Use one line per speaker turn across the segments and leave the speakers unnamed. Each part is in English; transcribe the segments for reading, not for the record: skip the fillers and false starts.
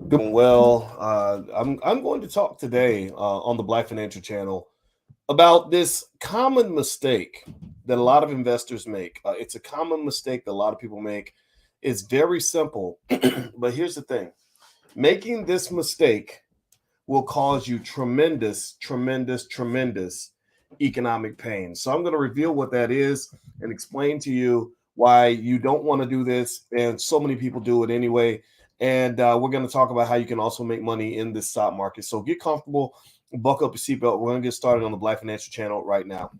Doing well. I'm going to talk today on the Black Financial Channel about this common mistake that a lot of investors make. It's a common mistake that a lot of people make. It's very simple, but here's the thing: making this mistake will cause you tremendous economic pain. So I'm going to reveal what that is and explain to you why you don't want to do this, and so many people do it anyway. And we're going to talk about how you can also make money in this stock market. So get comfortable, buckle up your seatbelt. We're going to get started on the Black Financial Channel right now.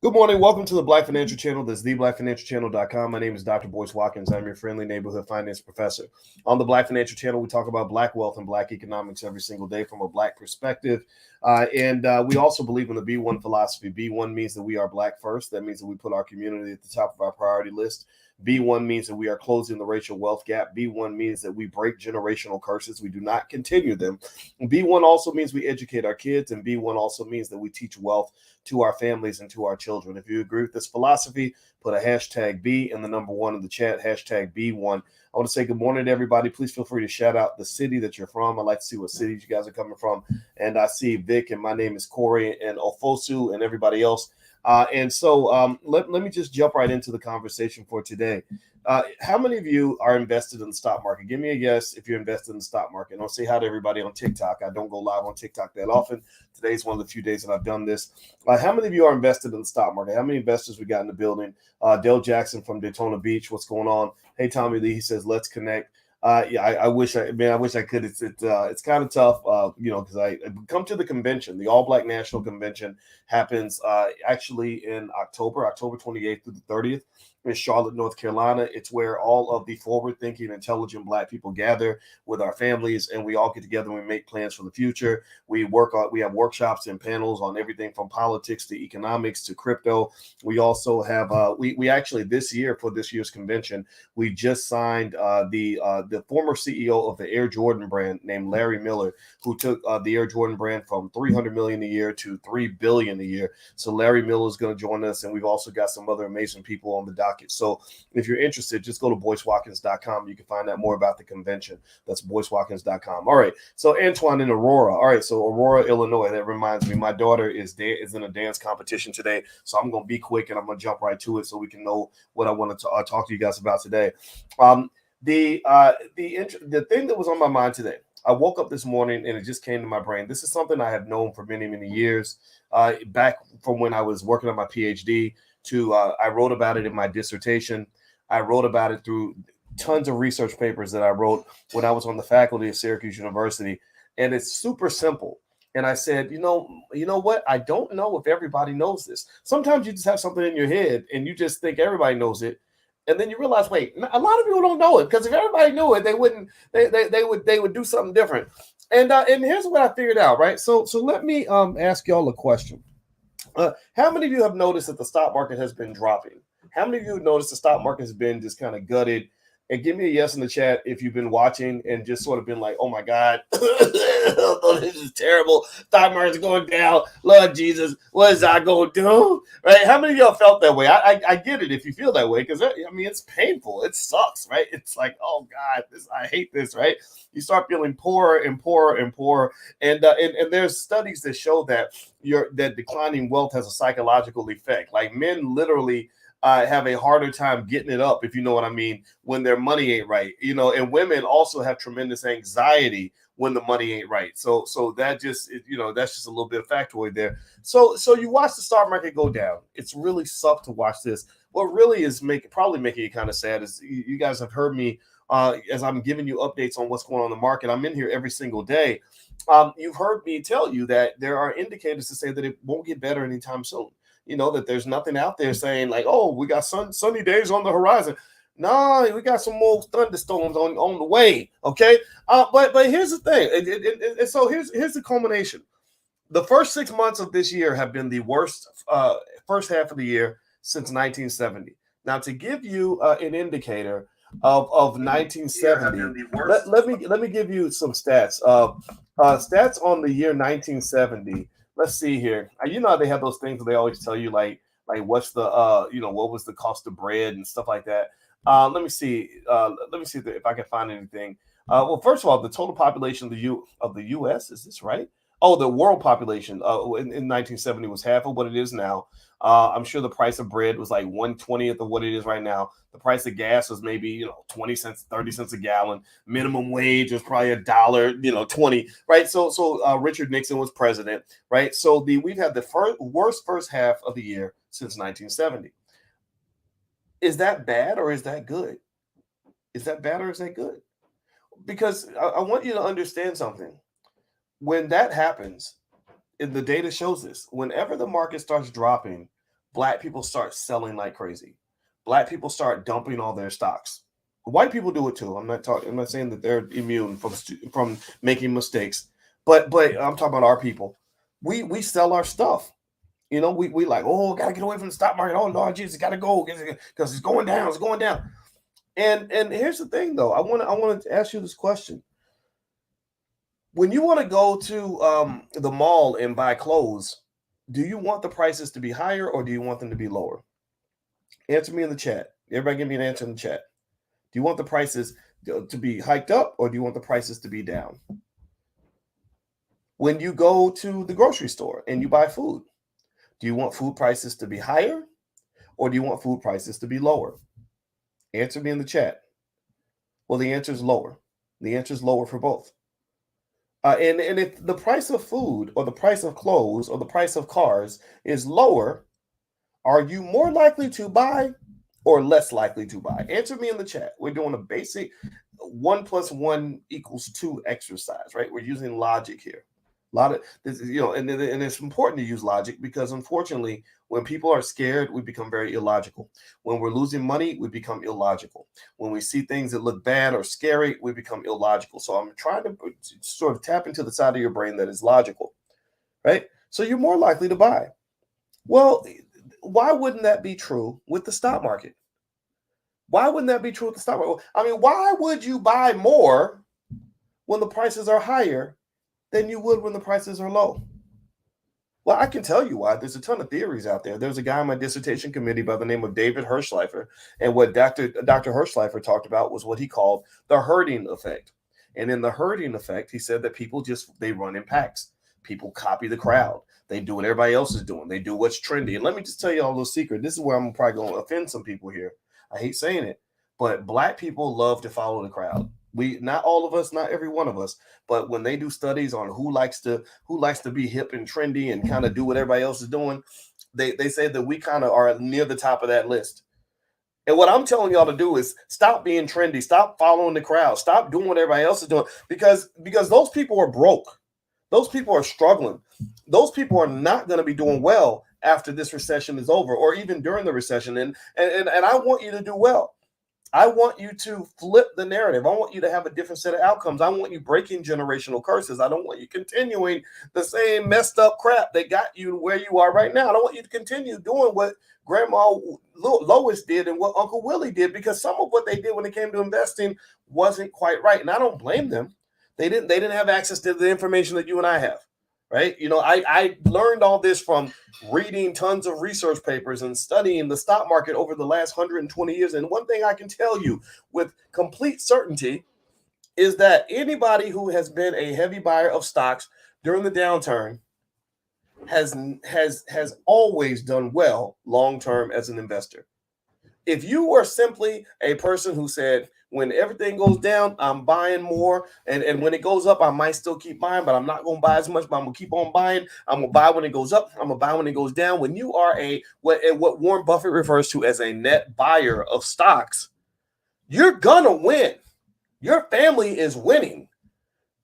Good morning. Welcome to the Black Financial Channel. This is theblackfinancialchannel.com. My name is Dr. Boyce Watkins. I'm your friendly neighborhood finance professor. On the Black Financial Channel, we talk about Black wealth and Black economics every single day from a Black perspective. And we also believe in the B1 philosophy. B1 means that we are Black first. That means that we put our community at the top of our priority list. B1 means that we are closing the racial wealth gap. B1 means that we break generational curses. We do not continue them. B1 also means we educate our kids. And B1 also means that we teach wealth to our families and to our children. If you agree with this philosophy, put a hashtag B and the number one in the chat, hashtag B1. I want to say good morning to everybody. Please feel free to shout out the city that you're from. I'd like to see what cities you guys are coming from. And I see Vic, and my name is Corey, and Ofosu, and everybody else. Let me just jump right into the conversation for today. How many of you are invested in the stock market? Give me a guess if you're invested in the stock market. And I'll say hi to everybody on TikTok. I don't go live on TikTok that often. Today's one of the few days that I've done this. How many of you are invested in the stock market? How many investors we got in the building? Dale Jackson from Daytona Beach. What's going on? Hey, Tommy Lee. He says, let's connect. I wish I could. It's kind of tough, because I come to the convention. The All Black National Convention happens actually in October 28th through the 30th in Charlotte, North Carolina. It's where all of the forward-thinking, intelligent Black people gather with our families, and we all get together and we make plans for the future. We have workshops and panels on everything from politics to economics to crypto. We also have we actually this year for this year's convention, we just signed the former CEO of the Air Jordan brand named Larry Miller, who took the Air Jordan brand from $300 million a year to $3 billion a year. So Larry Miller is going to join us, and we've also got some other amazing people on the docket. So if you're interested, just go to BoyceWatkins.com. You can find out more about the convention. That's BoyceWatkins.com. All right. So Antoine in Aurora. All right. So Aurora, Illinois. That reminds me, my daughter is in a dance competition today. So I'm going to be quick and I'm going to jump right to it so we can know what I want to talk to you guys about today. The thing that was on my mind today, I woke up this morning and it just came to my brain. This is something I have known for many years, back from when I was working on my PhD to I wrote about it in my dissertation. I wrote about it through tons of research papers that I wrote when I was on the faculty of Syracuse University. And it's super simple. And I said, you know what? I don't know if everybody knows this. Sometimes you just have something in your head and you just think everybody knows it. And then you realize, wait, a lot of people don't know it, because if everybody knew it, they would do something different. And here's what I figured out, right? So let me ask y'all a question. How many of you have noticed that the stock market has been dropping? How many of you have noticed the stock market has been just kind of gutted? And give me a yes in the chat if you've been watching and just sort of been like, oh my God, this is terrible. Stock market's going down. Lord Jesus, what is I going to do? Right? How many of y'all felt that way? I get it if you feel that way, because it's painful. It sucks, right? It's like, oh God, I hate this, right? You start feeling poorer and poorer and poorer. And there's studies that show that that declining wealth has a psychological effect. Like men literally have a harder time getting it up, if you know what I mean, when their money ain't right, and women also have tremendous anxiety when the money ain't right. So that just, that's just a little bit of factoid there. So you watch the stock market go down. It's really sucked to watch this. What really is probably making it kind of sad is you guys have heard me as I'm giving you updates on what's going on in the market. I'm in here every single day. You've heard me tell you that there are indicators to say that it won't get better anytime soon. That there's nothing out there saying like, oh, we got sunny days on the horizon. No, we got some more thunderstorms on the way. Okay. But here's the thing. So here's the culmination. The first 6 months of this year have been the worst first half of the year since 1970. Now, to give you an indicator of 1970, let me give you some stats. Stats on the year 1970. Let's see here. You know how they have those things where they always tell you like like what's the what was the cost of bread and stuff like that. Let me see. Let me see if I can find anything. Well, first of all, the total population of the U.S. is this right? Oh, the world population in 1970 was half of what it is now. I'm sure the price of bread was like 1/20th of what it is right now. The price of gas was maybe 20 cents, 30 cents a gallon. Minimum wage was probably $1, 20, right? So Richard Nixon was president, right? So we've had the worst first half of the year since 1970. Is that bad or is that good? Is that bad or is that good? Because I want you to understand something. When that happens, and the data shows this, whenever the market starts dropping, black people start selling like crazy. Black people start dumping all their stocks. White people do it too. I'm not saying that they're immune from making mistakes, but I'm talking about our people. We sell our stuff. We like, oh, gotta get away from the stock market. Oh Lord Jesus, gotta go because it's going down. It's going down. And here's the thing, though. I want to ask you this question. When you want to go to the mall and buy clothes, do you want the prices to be higher or do you want them to be lower? Answer me in the chat. Everybody give me an answer in the chat. Do you want the prices to be hiked up or do you want the prices to be down? When you go to the grocery store and you buy food, do you want food prices to be higher or do you want food prices to be lower? Answer me in the chat. Well, the answer is lower. The answer is lower for both. And if the price of food or the price of clothes or the price of cars is lower, are you more likely to buy or less likely to buy? Answer me in the chat. We're doing a basic 1 + 1 = 2 exercise, right? We're using logic here. A lot of this, and it's important to use logic because unfortunately, when people are scared, we become very illogical. When we're losing money, we become illogical. When we see things that look bad or scary, we become illogical. So I'm trying to sort of tap into the side of your brain that is logical, right? So you're more likely to buy. Well, why wouldn't that be true with the stock market? Why wouldn't that be true with the stock market? I mean, why would you buy more when the prices are higher than you would when the prices are low? Well, I can tell you why. There's a ton of theories out there. There's a guy on my dissertation committee by the name of David Hirschleifer. And what Dr. Hirschleifer talked about was what he called the herding effect. And in the herding effect, he said that people they run in packs. People copy the crowd. They do what everybody else is doing. They do what's trendy. And let me just tell you all a little secret. This is where I'm probably going to offend some people here. I hate saying it, but black people love to follow the crowd. Not all of us, not every one of us, but when they do studies on who likes to be hip and trendy and kind of do what everybody else is doing, they say that we kind of are near the top of that list. And what I'm telling y'all to do is stop being trendy, stop following the crowd, stop doing what everybody else is doing, because those people are broke. Those people are struggling. Those people are not going to be doing well after this recession is over, or even during the recession. And I want you to do well. I want you to flip the narrative. I want you to have a different set of outcomes. I want you breaking generational curses. I don't want you continuing the same messed up crap that got you to where you are right now. I don't want you to continue doing what Grandma Lois did and what Uncle Willie did, because some of what they did when it came to investing wasn't quite right. And I don't blame them. They didn't have access to the information that you and I have. Right. I learned all this from reading tons of research papers and studying the stock market over the last 120 years. And one thing I can tell you with complete certainty is that anybody who has been a heavy buyer of stocks during the downturn has always done well long term as an investor. If you were simply a person who said, when everything goes down, I'm buying more. And when it goes up, I might still keep buying, but I'm not going to buy as much, but I'm going to keep on buying. I'm going to buy when it goes up. I'm going to buy when it goes down. When you are what Warren Buffett refers to as a net buyer of stocks, you're going to win. Your family is winning.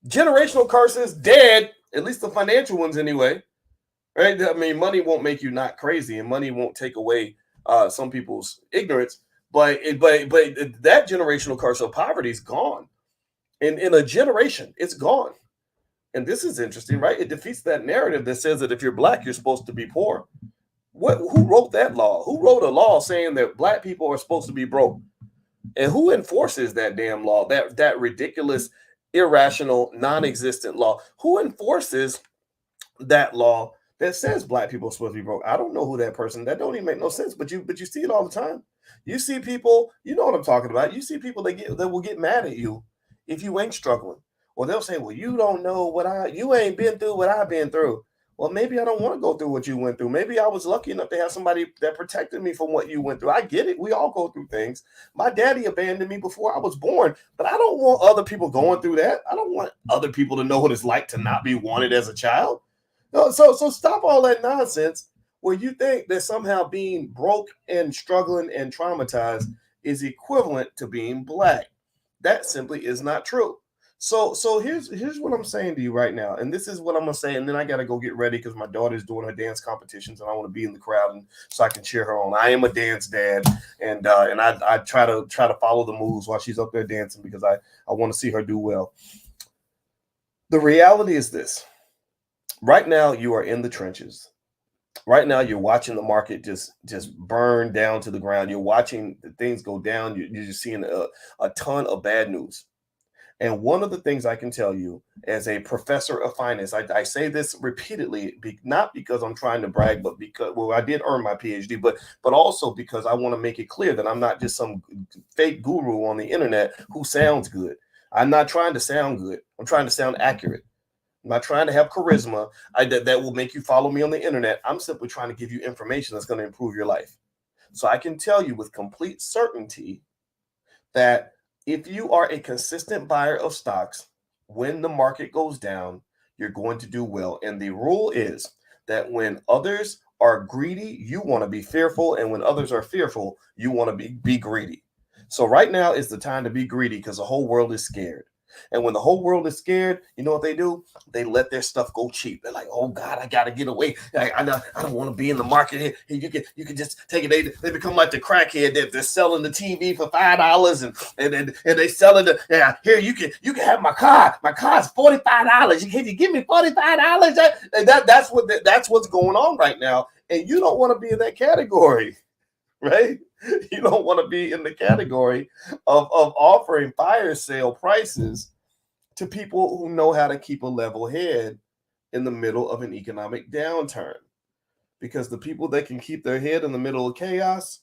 Generational curses dead, at least the financial ones anyway. Right? I mean, money won't make you not crazy, and money won't take away some people's ignorance. But that generational curse of poverty is gone. In a generation, it's gone. And this is interesting, right? It defeats that narrative that says that if you're black, you're supposed to be poor. Who wrote that law? Who wrote a law saying that black people are supposed to be broke? And who enforces that damn law? That ridiculous, irrational, non-existent law? Who enforces that law that says black people are supposed to be broke. I don't know who that person. That don't even make no sense. But you see it all the time. You see people. You know what I'm talking about. You see people that will get mad at you if you ain't struggling, or they'll say, "Well, you don't know you ain't been through what I've been through." Well, maybe I don't want to go through what you went through. Maybe I was lucky enough to have somebody that protected me from what you went through. I get it. We all go through things. My daddy abandoned me before I was born, but I don't want other people going through that. I don't want other people to know what it's like to not be wanted as a child. No, so stop all that nonsense where you think that somehow being broke and struggling and traumatized is equivalent to being black. That simply is not true. So here's what I'm saying to you right now, and this is what I'm gonna say, and then I gotta go get ready because my daughter's doing her dance competitions, and I want to be in the crowd and so I can cheer her on. I am a dance dad, and I try to follow the moves while she's up there dancing because I want to see her do well. The reality is this: right now you are in the trenches. Right now you're watching the market just burn down to the ground. You're watching things go down. You're just seeing a ton of bad news. And one of the things I can tell you as a professor of finance, I say this repeatedly, not because I'm trying to brag, but because, well, I did earn my PhD, but also because I want to make it clear that I'm not just some fake guru on the internet who sounds good. I'm not trying to sound good. I'm trying to sound accurate. I'm not trying to have charisma that will make you follow me on the internet. I'm simply trying to give you information that's going to improve your life. So I can tell you with complete certainty that if you are a consistent buyer of stocks, when the market goes down, you're going to do well. And the rule is that when others are greedy, you want to be fearful. And when others are fearful, you want to be greedy. So right now is the time to be greedy because the whole world is scared. And when the whole world is scared, you know what they do? They let their stuff go cheap. They're like, "Oh God, I gotta get away. I don't want to be in the market here. You can just take it." They become like the crackhead that they're selling the TV for $5 and they selling the here you can have my car. My car's $45. Can you give me $45? That's what's going on right now. And you don't want to be in that category, right? You don't want to be in the category of offering fire sale prices to people who know how to keep a level head in the middle of an economic downturn. Because the people that can keep their head in the middle of chaos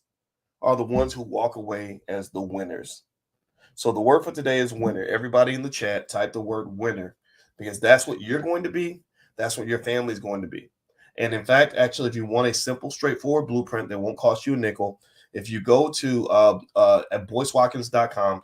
are the ones who walk away as the winners. So the word for today is winner. Everybody in the chat, type the word winner because that's what you're going to be. That's what your family is going to be. And in fact, actually, if you want a simple, straightforward blueprint that won't cost you a nickel, if you go to at boycewatkins.com,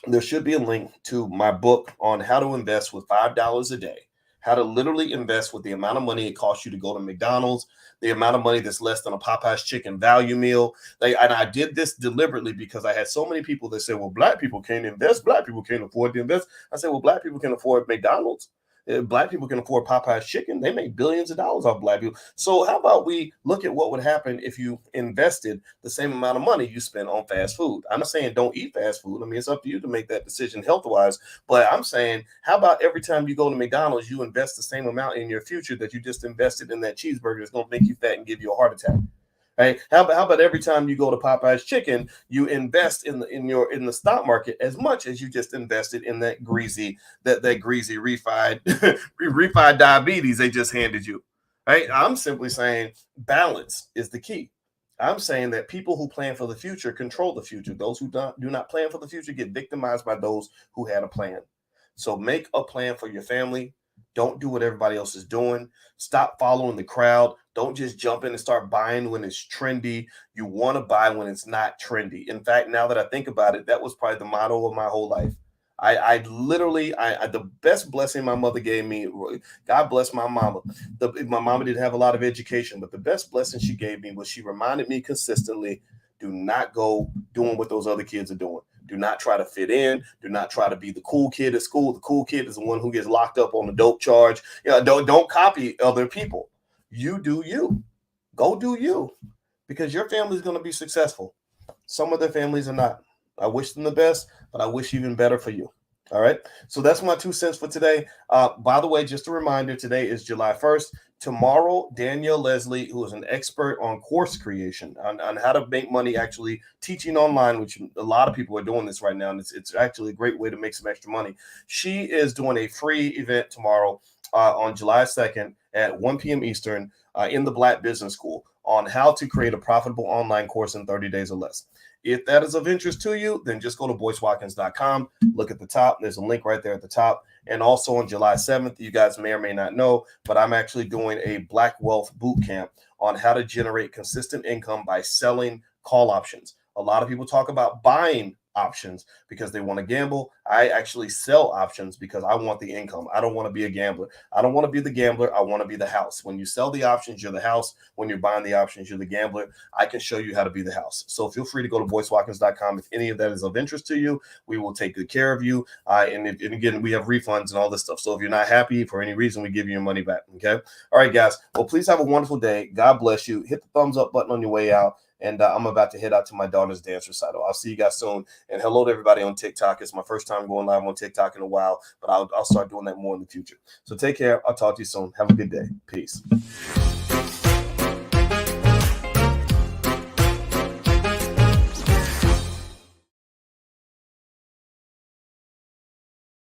there should be a link to my book on how to invest with $5 a day, how to literally invest with the amount of money it costs you to go to McDonald's, the amount of money that's less than a Popeye's chicken value meal. And I did this deliberately because I had so many people that said, "Well, black people can't invest. Black people can't afford to invest." I said, "Well, black people can afford McDonald's. Black people can afford Popeye's chicken. They make billions of dollars off black people. So how about we look at what would happen if you invested the same amount of money you spend on fast food?" I'm not saying don't eat fast food. I mean, it's up to you to make that decision health-wise. But I'm saying, how about every time you go to McDonald's, you invest the same amount in your future that you just invested in that cheeseburger that's going to make you fat and give you a heart attack? Right? How about every time you go to Popeye's chicken, you invest in the stock market as much as you just invested in that greasy refined refined diabetes they just handed you. Right? I'm simply saying balance is the key. I'm saying that people who plan for the future control the future. Those who do not plan for the future get victimized by those who had a plan. So make a plan for your family. Don't do what everybody else is doing. Stop following the crowd. Don't just jump in and start buying when it's trendy. You want to buy when it's not trendy. In fact, now that I think about it, that was probably the motto of my whole life. I literally, the best blessing my mother gave me, God bless my mama. My mama didn't have a lot of education, but the best blessing she gave me was she reminded me consistently, do not go doing what those other kids are doing. Do not try to fit in. Do not try to be the cool kid at school. The cool kid is the one who gets locked up on the dope charge. Don't copy other people. You do you. Go do you, because your family is going to be successful. Some of their families are not. I wish them the best, but I wish even better for you. All right. So that's my 2 cents for today. By the way, just a reminder, today is July 1st. Tomorrow, Danielle Leslie, who is an expert on course creation, on how to make money actually teaching online, which a lot of people are doing this right now. And it's actually a great way to make some extra money. She is doing a free event tomorrow on July 2nd. at 1 p.m. Eastern in the Black Business School on how to create a profitable online course in 30 days or less. If that is of interest to you, then just go to boycewatkins.com. Look at the top. There's a link right there at the top. And also on July 7th, you guys may or may not know, but I'm actually doing a Black Wealth Boot Camp on how to generate consistent income by selling call options. A lot of people talk about buying options because they want to gamble. I actually sell options because I want the income. I don't want to be a gambler. I don't want to be the gambler. I want to be the house. When you sell the options, you're the house. When you're buying the options, you're the gambler. I can show you how to be the house. So feel free to go to boycewatkins.com. If any of that is of interest to you, we will take good care of you. And again, we have refunds and all this stuff. So if you're not happy for any reason, we give you your money back. Okay. All right, guys. Well, please have a wonderful day. God bless you. Hit the thumbs up button on your way out. And I'm about to head out to my daughter's dance recital. I'll see you guys soon. And hello to everybody on TikTok. It's my first time going live on TikTok in a while, but I'll start doing that more in the future. So take care. I'll talk to you soon. Have a good day. Peace.